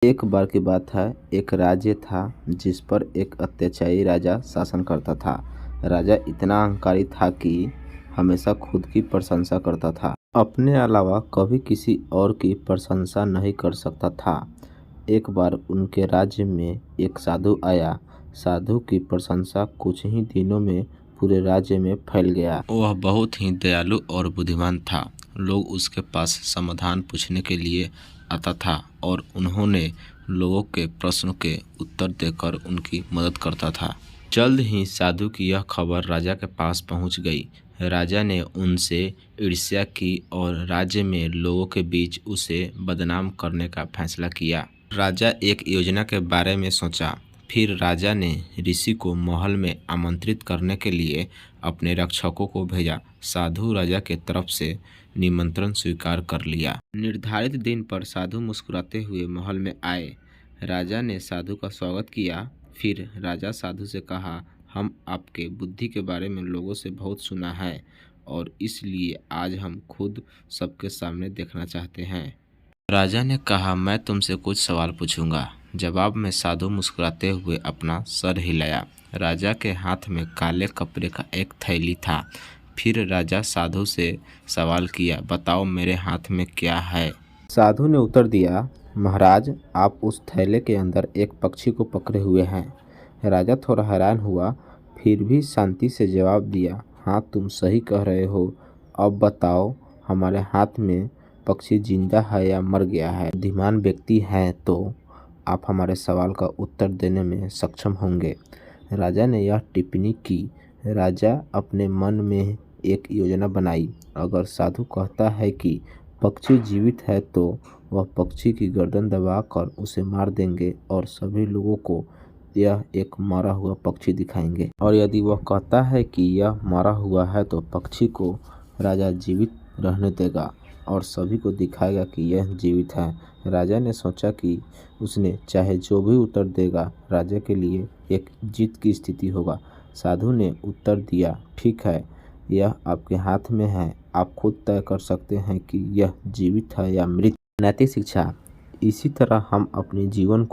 एक बार की बात है, एक राज्य था जिस पर एक अत्याचारी राजा शासन करता था। राजा इतना अहंकारी था कि हमेशा खुद की प्रशंसा करता था, अपने अलावा कभी किसी और की प्रशंसा नहीं कर सकता था। एक बार उनके राज्य में एक साधु आया। साधु की प्रशंसा कुछ ही दिनों में पूरे राज्य में फैल गया। वह बहुत ही दयालु और बुद्धिमान था। लोग उसके पास समाधान पूछने के लिए आता था और उन्होंने लोगों के प्रश्नों के उत्तर देकर उनकी मदद करता था। जल्द ही साधु की यह खबर राजा के पास पहुंच गई। राजा ने उनसे ईर्ष्या की और राज्य में लोगों के बीच उसे बदनाम करने का फैसला किया। राजा एक योजना के बारे में सोचा। फिर राजा ने ऋषि को महल में आमंत्रित करने के लिए अपने रक्षकों को भेजा। साधु राजा के तरफ से निमंत्रण स्वीकार कर लिया। निर्धारित दिन पर साधु मुस्कुराते हुए महल में आए। राजा ने साधु का स्वागत किया। फिर राजा साधु से कहा, हम आपके बुद्धि के बारे में लोगों से बहुत सुना है और इसलिए आज हम खुद सबके सामने देखना चाहते हैं। राजा ने कहा, मैं तुमसे कुछ सवाल पूछूंगा। जवाब में साधु मुस्कुराते हुए अपना सर हिलाया। राजा के हाथ में काले कपड़े का एक थैली था। फिर राजा साधु से सवाल किया, बताओ मेरे हाथ में क्या है। साधु ने उत्तर दिया, महाराज आप उस थैले के अंदर एक पक्षी को पकड़े हुए हैं। राजा थोड़ा हैरान हुआ, फिर भी शांति से जवाब दिया, हाँ तुम सही कह रहे हो। अब बताओ हमारे हाथ में पक्षी जिंदा है या मर गया है। बुद्धिमान व्यक्ति हैं तो आप हमारे सवाल का उत्तर देने में सक्षम होंगे। राजा ने यह टिप्पणी की। राजा अपने मन में एक योजना बनाई। अगर साधु कहता है कि पक्षी जीवित है तो वह पक्षी की गर्दन दबाकर उसे मार देंगे और सभी लोगों को यह एक मरा हुआ पक्षी दिखाएंगे। और यदि वह कहता है कि यह मरा हुआ है तो पक्षी को राजा जीवित रहने देगा और सभी को दिखाएगा कि यह जीवित है। राजा ने सोचा कि उसने चाहे जो भी उत्तर देगा राजा के लिए एक जीत की स्थिति होगा। साधु ने उत्तर दिया, ठीक है, यह आपके हाथ में है। आप खुद तय कर सकते हैं कि यह जीवित है या मृत। नैतिक शिक्षा। इसी तरह हम अपने जीवन को